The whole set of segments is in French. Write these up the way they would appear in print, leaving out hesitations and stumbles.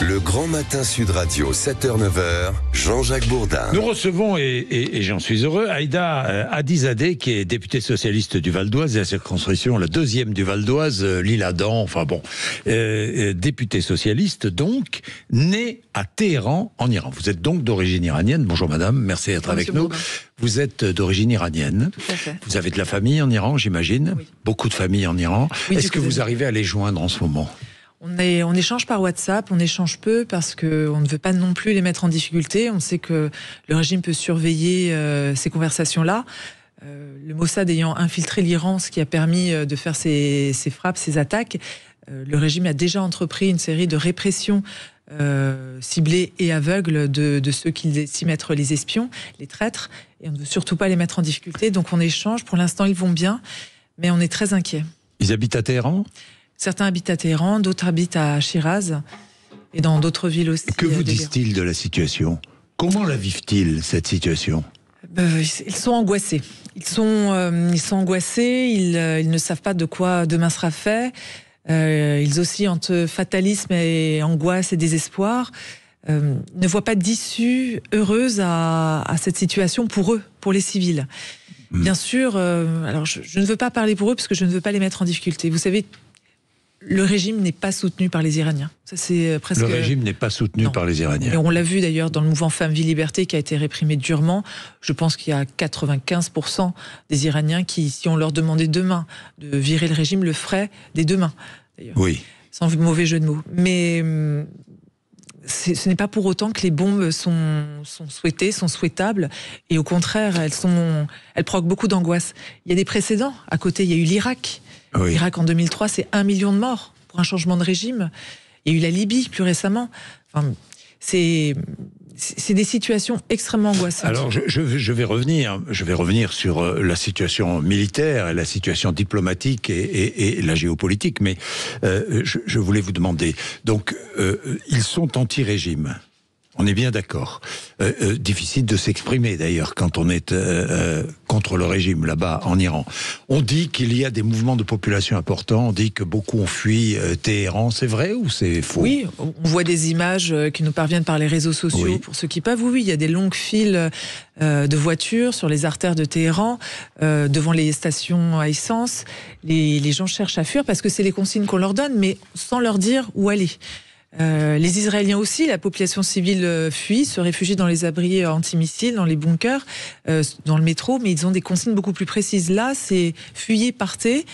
Le Grand Matin Sud Radio, 7h-9h, Jean-Jacques Bourdin. Nous recevons, et j'en suis heureux, Aïda Hadizadeh, qui est députée socialiste du Val d'Oise et la circonscription, la deuxième du Val d'Oise, l'Isle-Adam, enfin bon. Députée socialiste, donc, née à Téhéran, en Iran. Vous êtes donc d'origine iranienne. Bonjour madame, merci d'être avec nous. Vous êtes d'origine iranienne. Tout à fait. Vous avez de la famille en Iran, j'imagine. Oui. Beaucoup de familles en Iran. Oui, est-ce que vous arrivez à les joindre en ce moment ? On échange par WhatsApp, on échange peu parce qu'on ne veut pas non plus les mettre en difficulté. On sait que le régime peut surveiller ces conversations-là. Le Mossad ayant infiltré l'Iran, ce qui a permis de faire ces frappes, ces attaques, le régime a déjà entrepris une série de répressions ciblées et aveugles de ceux qui estiment être les espions, les traîtres. Et on ne veut surtout pas les mettre en difficulté. Donc on échange. Pour l'instant, ils vont bien, mais on est très inquiets. Ils habitent à Téhéran ? Certains habitent à Téhéran, d'autres habitent à Shiraz et dans d'autres villes aussi. Que vous disent-ils de la situation ? Comment la vivent-ils, cette situation ? Ils sont angoissés. Ils sont angoissés, ils ne savent pas de quoi demain sera fait. Ils oscillent entre fatalisme et angoisse et désespoir. Ne voient pas d'issue heureuse à cette situation pour eux, pour les civils. Bien sûr, alors je ne veux pas parler pour eux parce que je ne veux pas les mettre en difficulté. Vous savez, le régime n'est pas soutenu par les Iraniens. Ça, c'est presque... Le régime n'est pas soutenu par les Iraniens. Et on l'a vu d'ailleurs dans le mouvement Femmes, Vie, Liberté qui a été réprimé durement. Je pense qu'il y a 95% des Iraniens qui, si on leur demandait demain de virer le régime, le feraient dès demain. Oui. Sans mauvais jeu de mots. Mais ce n'est pas pour autant que les bombes sont souhaitées, sont souhaitables. Et au contraire, elles provoquent beaucoup d'angoisse. Il y a des précédents. À côté, il y a eu l'Irak. Oui. L'Irak en 2003, c'est 1 million de morts pour un changement de régime. Il y a eu la Libye plus récemment. Enfin, c'est des situations extrêmement angoissantes. Alors je vais revenir sur la situation militaire et la situation diplomatique et la géopolitique, mais je voulais vous demander, donc ils sont anti-régime. On est bien d'accord. Difficile de s'exprimer d'ailleurs quand on est contre le régime là-bas en Iran. On dit qu'il y a des mouvements de population importants, on dit que beaucoup ont fui Téhéran. C'est vrai ou c'est faux ? Oui, on voit des images qui nous parviennent par les réseaux sociaux. Oui. Pour ceux qui peuvent, oui, il y a des longues files de voitures sur les artères de Téhéran, devant les stations à essence. Les gens cherchent à fuir parce que c'est les consignes qu'on leur donne, mais sans leur dire où aller. Les Israéliens aussi, la population civile fuit, se réfugie dans les abris antimissiles, dans les bunkers, dans le métro, mais ils ont des consignes beaucoup plus précises. Là, c'est fuyez, partez.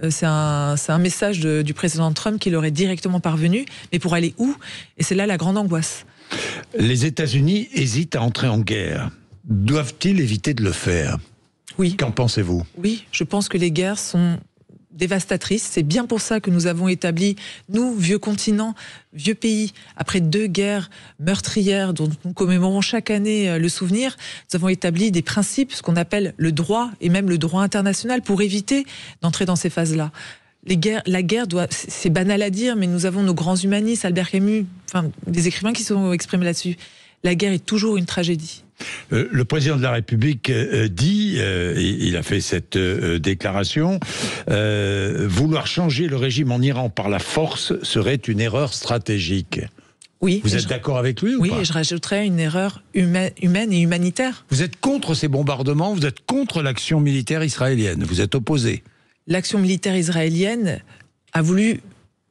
C'est un message du président Trump qui leur est directement parvenu, mais pour aller où ? Et c'est là la grande angoisse. Les États-Unis hésitent à entrer en guerre. Doivent-ils éviter de le faire ? Oui. Qu'en pensez-vous ? Oui, je pense que les guerres sont dévastatrice. C'est bien pour ça que nous avons établi, nous, vieux continent, vieux pays, après 2 guerres meurtrières dont nous commémorons chaque année le souvenir, nous avons établi des principes, ce qu'on appelle le droit et même le droit international pour éviter d'entrer dans ces phases-là. La guerre c'est banal à dire, mais nous avons nos grands humanistes, Albert Camus, enfin, des écrivains qui sont exprimés là-dessus. La guerre est toujours une tragédie. Le président de la République dit, il a fait cette déclaration, vouloir changer le régime en Iran par la force serait une erreur stratégique. Oui. Vous êtes d'accord avec lui ou pas ? Oui, et je rajouterais une erreur humaine et humanitaire. Vous êtes contre ces bombardements, vous êtes contre l'action militaire israélienne, vous êtes opposé. L'action militaire israélienne a voulu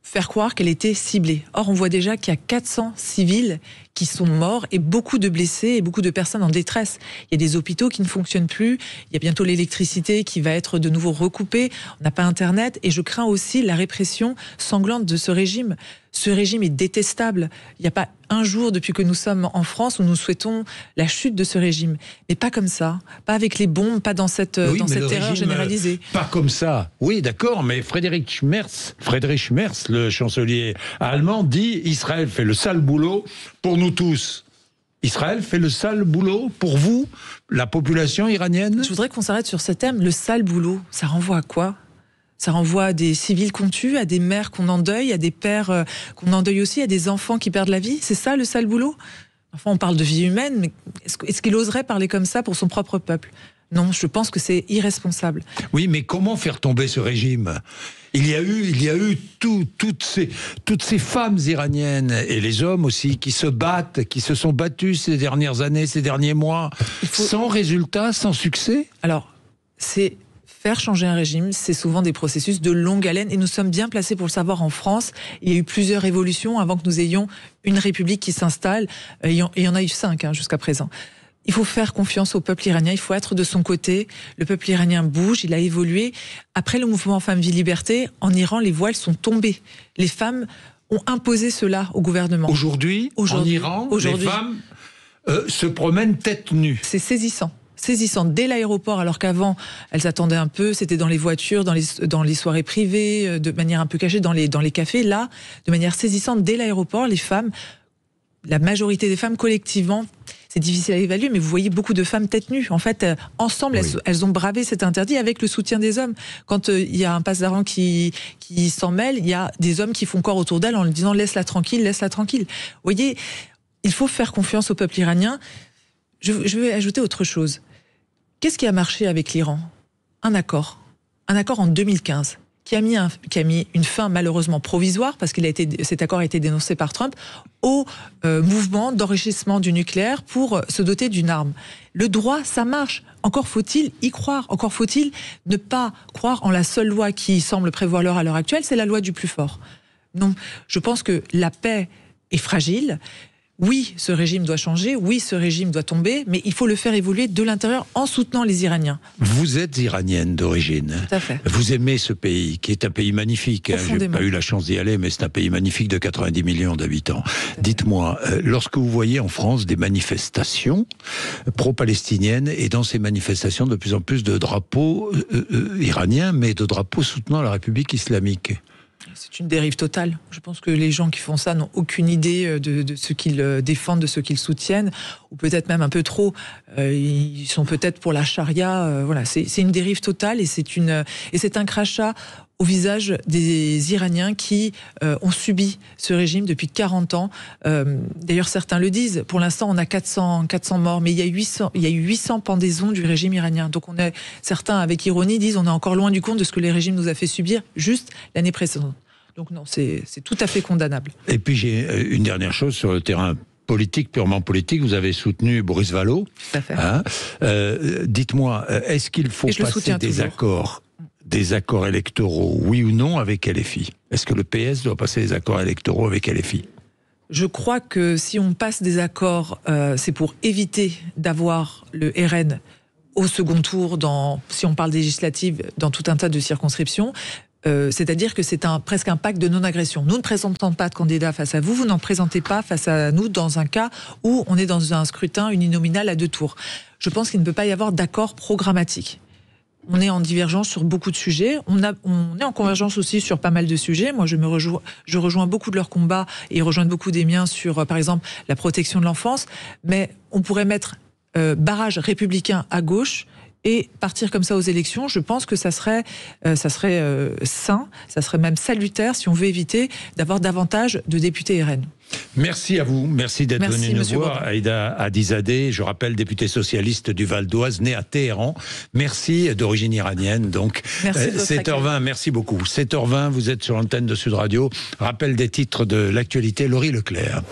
faire croire qu'elle était ciblée. Or, on voit déjà qu'il y a 400 civils qui sont morts et beaucoup de blessés et beaucoup de personnes en détresse. Il y a des hôpitaux qui ne fonctionnent plus, il y a bientôt l'électricité qui va être de nouveau recoupée, on n'a pas Internet, et je crains aussi la répression sanglante de ce régime. Ce régime est détestable. Il n'y a pas un jour depuis que nous sommes en France où nous souhaitons la chute de ce régime. Mais pas comme ça, pas avec les bombes, pas dans cette terreur généralisée. Pas comme ça, oui d'accord, mais Friedrich Merz, le chancelier allemand, dit « Israël fait le sale boulot pour nous tous ». Israël fait le sale boulot pour vous, la population iranienne ? Je voudrais qu'on s'arrête sur ce thème. Le sale boulot, ça renvoie à quoi ? Ça renvoie à des civils qu'on tue, à des mères qu'on endeuille, à des pères qu'on endeuille aussi, à des enfants qui perdent la vie. C'est ça le sale boulot ? Enfin, on parle de vie humaine, mais est-ce qu'il oserait parler comme ça pour son propre peuple ? Non, je pense que c'est irresponsable. Oui, mais comment faire tomber ce régime ? Il y a eu toutes ces femmes iraniennes et les hommes aussi qui se battent, qui se sont battus ces dernières années, ces derniers mois, sans résultat, sans succès. Alors, c'est faire changer un régime, c'est souvent des processus de longue haleine et nous sommes bien placés pour le savoir en France. Il y a eu plusieurs révolutions avant que nous ayons une république qui s'installe. Il y en a eu 5 jusqu'à présent. Il faut faire confiance au peuple iranien, il faut être de son côté. Le peuple iranien bouge, il a évolué. Après le mouvement Femmes, Vie, Liberté, en Iran, les voiles sont tombés. Les femmes ont imposé cela au gouvernement. Aujourd'hui, en Iran, les femmes se promènent tête nue. C'est saisissant dès l'aéroport, alors qu'avant elles attendaient un peu, c'était dans les voitures, dans les soirées privées, de manière un peu cachée, dans les cafés. Là, de manière saisissante, dès l'aéroport, les femmes, la majorité des femmes collectivement, c'est difficile à évaluer, mais vous voyez beaucoup de femmes tête nue. En fait, ensemble, oui. elles ont bravé cet interdit avec le soutien des hommes. Quand il y a un passe-d'arrêt qui s'en mêle, il y a des hommes qui font corps autour d'elle en lui disant « laisse-la tranquille, laisse-la tranquille ». Vous voyez, il faut faire confiance au peuple iranien. Je vais ajouter autre chose. Qu'est-ce qui a marché avec l'Iran ? Un accord en 2015, qui a mis une fin malheureusement provisoire, parce cet accord a été dénoncé par Trump, au mouvement d'enrichissement du nucléaire pour se doter d'une arme. Le droit, ça marche. Encore faut-il y croire. Encore faut-il ne pas croire en la seule loi qui semble prévoir l'heure à l'heure actuelle, c'est la loi du plus fort. Non, je pense que la paix est fragile. Oui, ce régime doit changer, oui, ce régime doit tomber, mais il faut le faire évoluer de l'intérieur en soutenant les Iraniens. Vous êtes iranienne d'origine. Tout à fait. Vous aimez ce pays, qui est un pays magnifique. J'ai pas eu la chance d'y aller, mais c'est un pays magnifique de 90 millions d'habitants. Dites-moi, lorsque vous voyez en France des manifestations pro-palestiniennes, et dans ces manifestations de plus en plus de drapeaux iraniens, mais de drapeaux soutenant la République islamique. C'est une dérive totale. Je pense que les gens qui font ça n'ont aucune idée de ce qu'ils défendent, de ce qu'ils soutiennent, ou peut-être même un peu trop. Ils sont peut-être pour la charia. Voilà, c'est une dérive totale et c'est un crachat au visage des Iraniens qui ont subi ce régime depuis 40 ans. D'ailleurs, certains le disent. Pour l'instant, on a 400 morts, mais il y a eu 800 pendaisons du régime iranien. Donc, certains, avec ironie, disent on est encore loin du compte de ce que le régime nous a fait subir juste l'année précédente. Donc non, c'est tout à fait condamnable. Et puis j'ai une dernière chose sur le terrain politique, purement politique. Vous avez soutenu Boris Vallaud. Tout à fait. Dites-moi, est-ce qu'il faut passer des accords électoraux, oui ou non, avec LFI? Est-ce que le PS doit passer des accords électoraux avec LFI? Je crois que si on passe des accords, c'est pour éviter d'avoir le RN au second tour, si on parle législative, dans tout un tas de circonscriptions. C'est-à-dire que c'est presque un pacte de non-agression. Nous ne présentons pas de candidat face à vous, vous n'en présentez pas face à nous dans un cas où on est dans un scrutin uninominal à 2 tours. Je pense qu'il ne peut pas y avoir d'accord programmatique. On est en divergence sur beaucoup de sujets, on est en convergence aussi sur pas mal de sujets. Moi, je rejoins beaucoup de leurs combats et ils rejoignent beaucoup des miens sur, par exemple, la protection de l'enfance. Mais on pourrait mettre barrage républicain à gauche et partir comme ça aux élections. Je pense que ça serait sain, ça serait même salutaire si on veut éviter d'avoir davantage de députés RN. Merci à vous, merci d'être venu nous voir. Aïda Hadizadeh, je rappelle, députée socialiste du Val d'Oise, née à Téhéran. Merci, d'origine iranienne. Donc, 7h20, merci beaucoup. 7h20, vous êtes sur l'antenne de Sud Radio. Rappel des titres de l'actualité, Laurie Leclerc.